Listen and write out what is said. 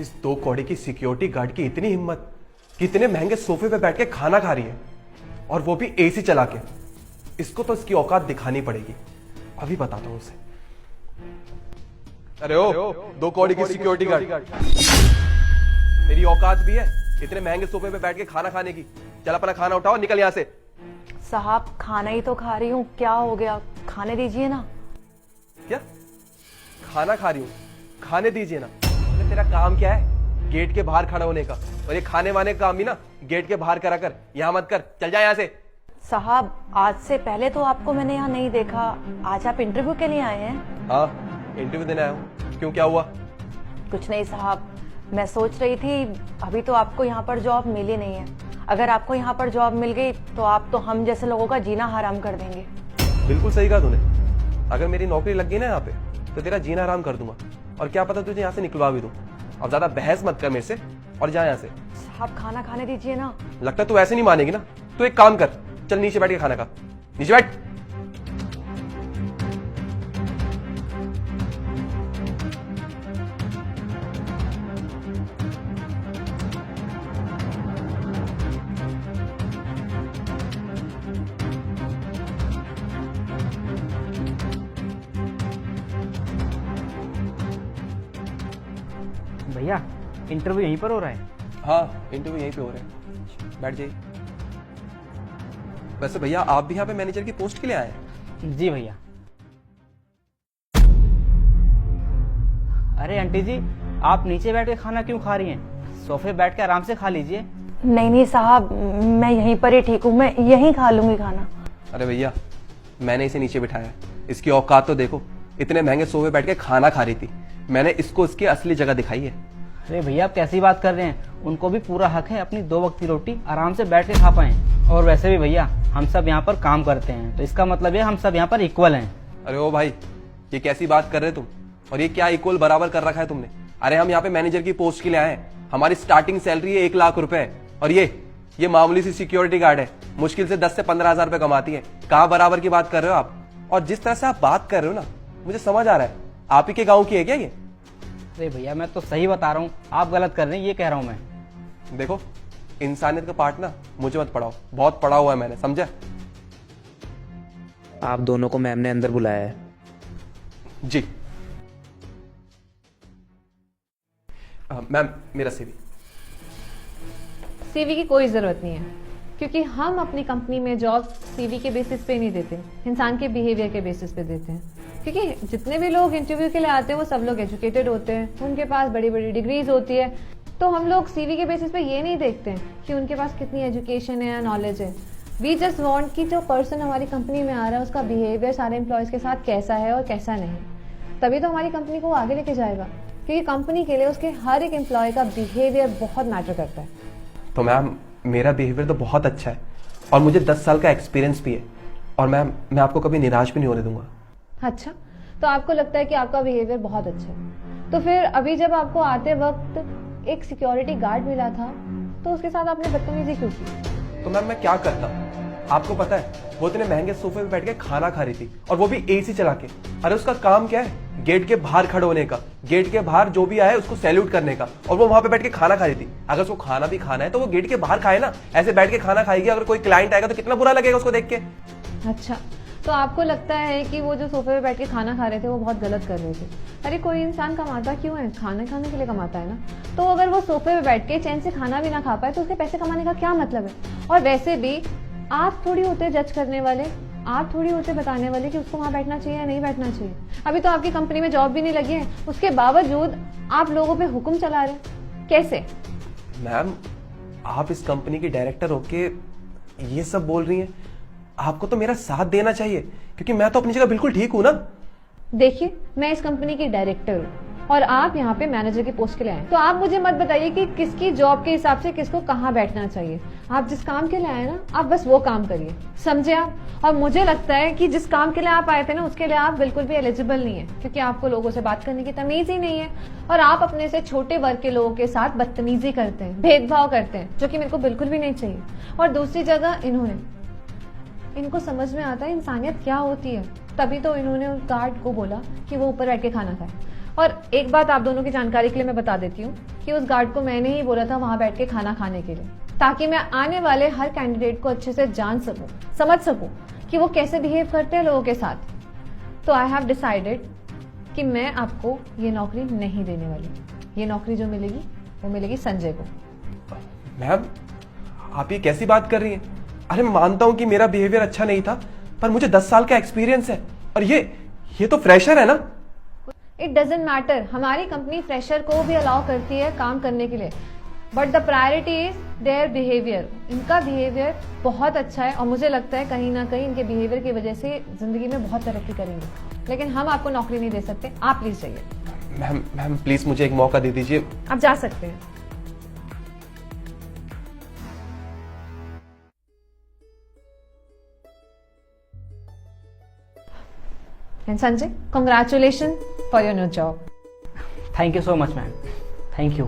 इस 2 कौड़ी की सिक्योरिटी गार्ड की इतनी हिम्मत कि इतने महंगे सोफे पे बैठ के खाना खा रही है, और वो भी एसी चला के। इसको तो इसकी औकात दिखानी पड़ेगी, अभी बताता हूं उसे। अरे ओ 2 कौड़ी की सिक्योरिटी गार्ड, तेरी औकात भी है इतने महंगे सोफे पे बैठ के खाना खाने की? चल अपना खाना उठाओ, निकल यहां से। साहब खाना ही तो खा रही हूँ, क्या हो गया, खाने दीजिए ना। क्या खाना खा रही हूँ? खाने दीजिए ना? अरे तेरा काम क्या है गेट के बाहर खड़ा होने का, और ये खाने वाने का काम भी ना गेट के बाहर करा कर, यहाँ मत कर, चल जा यहाँ से। साहब आज से पहले तो आपको मैंने यहाँ नहीं देखा, आज आप इंटरव्यू के लिए आए हैं? हाँ इंटरव्यू देने आया हूँ। क्यों, क्या हुआ? कुछ नहीं साहब, मैं सोच रही थी अभी तो आपको यहाँ पर जॉब मिली नहीं है, अगर आपको यहाँ पर जॉब मिल गई तो आप तो हम जैसे लोगों का जीना हराम कर देंगे। बिल्कुल सही कहा तूने, अगर मेरी नौकरी लग गई ना यहाँ पे तो तेरा जीना हराम कर दूंगा, और क्या पता तुझे यहाँ से निकलवा भी दूं। अब ज्यादा बहस मत कर मेरे से और जा यहाँ से। साहब खाना खाने दीजिए ना। लगता है तू ऐसे नहीं मानेगी ना, तू एक काम कर, चल नीचे बैठ के खाना खा, नीचे बैठ। भैया इंटरव्यू यहीं पर हो रहा है? हाँ इंटरव्यू यहीं पे हो रहे हैं, बैठ जाइए। वैसे भैया आप भी यहाँ पे मैनेजर की पोस्ट के लिए आए हैं? जी भैया। अरे आंटी जी, आप नीचे बैठ के खाना क्यों खा रही हैं? सोफे बैठ के आराम से खा लीजिए। नहीं साहब, मैं यहीं पर ही ठीक हूँ, मैं यहीं खा लूंगी खाना। अरे भैया मैंने इसे नीचे बिठाया, इसकी औकात तो देखो, इतने महंगे सोफे बैठ के खाना खा रही थी, मैंने इसको इसकी असली जगह दिखाई है। अरे भैया आप कैसी बात कर रहे हैं, उनको भी पूरा हक है अपनी 2 वक्त की रोटी आराम से बैठ के खा पाए। और वैसे भी भैया हम सब यहाँ पर काम करते हैं, तो इसका मतलब है हम सब यहाँ पर इक्वल हैं। अरे ओ भाई ये कैसी बात कर रहे तुम, और ये क्या इक्वल बराबर कर रखा है तुमने? अरे हम यहाँ पे मैनेजर की पोस्ट के लिए आए हैं, हमारी स्टार्टिंग सैलरी है 1 लाख रुपए, और ये मामूली सी सिक्योरिटी गार्ड है, मुश्किल से 10 से 15 हजार रुपए कमाती है। कहाँ बराबर की बात कर रहे हो आप? और जिस तरह से आप बात कर रहे हो ना, मुझे समझ आ रहा है आप ही के गाँव की है क्या ये? अरे भैया मैं तो सही बता रहा हूँ, आप गलत कर रहे हैं, ये कह रहा हूँ मैं। देखो इंसानियत का पार्ट ना मुझे मत पढ़ाओ, बहुत पढ़ा हुआ है मैंने, समझा? आप दोनों को मैम ने अंदर बुलाया है। जी मैम मेरा सीवी। सीवी की कोई ज़रूरत नहीं है, क्योंकि हम अपनी कंपनी में जॉब सीवी के बेसिस पे नहीं देते, इंसान के बिहेवियर के बेसिस पे देते हैं। क्योंकि जितने भी लोग इंटरव्यू के लिए आते हैं वो सब लोग एजुकेटेड होते हैं, उनके पास बड़ी बड़ी डिग्रीज होती है, तो हम लोग सीवी के बेसिस पे ये नहीं देखते हैं कि उनके पास कितनी एजुकेशन है या नॉलेज है। वी जस्ट वांट कि जो पर्सन हमारी कंपनी में आ रहा है उसका बिहेवियर सारे एम्प्लॉयज़ के साथ कैसा है और कैसा नहीं, तभी तो हमारी कंपनी को वो आगे लेके जाएगा। क्योंकि कंपनी के लिए उसके हर एक एम्प्लॉय का बिहेवियर बहुत मैटर करता है। तो मैम मेरा बिहेवियर तो बहुत अच्छा है, और मुझे 10 साल का एक्सपीरियंस भी है, और मैम मैं आपको कभी निराश भी नहीं होने दूंगा। अच्छा, तो आपको लगता है कि आपका बिहेवियर बहुत अच्छा है, तो फिर अभी जब आपको आते वक्त एक सिक्योरिटी गार्ड मिला था तो उसके साथ आपने बदतमीजी क्यों की? तो मैम मैं क्या करता, आपको पता है वो इतने महंगे सोफे पे बैठ के खाना खा रही थी, और वो भी एसी चला के। अरे उसका काम क्या है गेट के बाहर खड़े होने का, गेट के बाहर जो भी आए उसको सैल्यूट करने का, और वो वहां पे बैठ के खाना खा रही थी। अगर उसको खाना भी खाना है तो वो गेट के बाहर खाए ना, ऐसे बैठ के खाना खाएगी। अगर कोई क्लाइंट आएगा तो कितना बुरा लगेगा उसको देख के। अच्छा, तो आपको लगता है कि वो जो सोफे पे बैठ के खाना खा रहे थे वो बहुत गलत कर रहे थे? अरे कोई इंसान कमाता क्यों है? खाना खाने के लिए कमाता है ना। तो अगर वो सोफे पे बैठ के चैन से खाना भी ना खा पाए तो उसके पैसे कमाने का क्या मतलब है? और वैसे भी आप थोड़ी होते जज करने वाले, आप थोड़ी होते बताने वाले कि उसको वहाँ बैठना चाहिए या नहीं बैठना चाहिए। अभी तो आपकी कंपनी में जॉब भी नहीं लगी है, उसके बावजूद आप लोगों पे हुक्म चला रहे हैं, कैसे? मैम आप इस कंपनी की डायरेक्टर होके ये सब बोल रही हैं, आपको तो मेरा साथ देना चाहिए, क्योंकि मैं तो अपनी जगह बिल्कुल ठीक हूं ना। देखिए मैं इस कंपनी की डायरेक्टर हूँ और आप यहाँ पे मैनेजर की पोस्ट के लिए आए, तो आप मुझे मत बताइए कि किसकी जॉब के हिसाब से किसको कहाँ बैठना चाहिए। आप जिस काम के लिए आए ना, आप बस वो काम करिए, समझे आप? और मुझे लगता है कि जिस काम के लिए आप आए थे ना उसके लिए आप बिल्कुल भी एलिजिबल नहीं है, क्योंकि आपको लोगों से बात करने की तमीज ही नहीं है, और आप अपने से छोटे वर्ग के लोगों के साथ बदतमीजी करते हैं, भेदभाव करते हैं, जो कि मेरे को बिल्कुल भी नहीं चाहिए। और दूसरी जगह इनको समझ में आता है इंसानियत क्या होती है, तभी तो इन्होंने उस गार्ड को बोला कि वो ऊपर बैठ के खाना खाए। और एक बात आप दोनों की जानकारी के लिए मैं बता देती हूँ कि उस गार्ड को मैंने ही बोला था वहां बैठ के खाना खाने के लिए, ताकि मैं आने वाले हर कैंडिडेट को अच्छे से जान सकूं, समझ सकूं कि वो कैसे बिहेव करते हैं लोगों के साथ। तो आई हैव डिसाइडेड कि मैं आपको ये नौकरी नहीं देने वाली। ये नौकरी जो मिलेगी वो मिलेगी संजय को। मैम, आप ये कैसी बात कर रही हैं? अरे मैं मानता हूं कि मेरा बिहेवियर अच्छा नहीं था, पर मुझे 10 साल का एक्सपीरियंस है और ये तो फ्रेशर है ना। इट डजेंट मैटर, हमारी कंपनी फ्रेशर को भी अलाउ करती है काम करने के लिए, but the priority is their behaviour. इनका बिहेवियर बहुत अच्छा है और मुझे लगता है कहीं ना कहीं इनके बिहेवियर की वजह से जिंदगी में बहुत तरक्की करेंगे, लेकिन हम आपको नौकरी नहीं दे सकते। आप प्लीज जाइए। मैम प्लीज मुझे एक मौका दे दीजिए। आप जा सकते हैं। And Sanjay, congratulations for your new job. Thank you so much ma'am, thank you.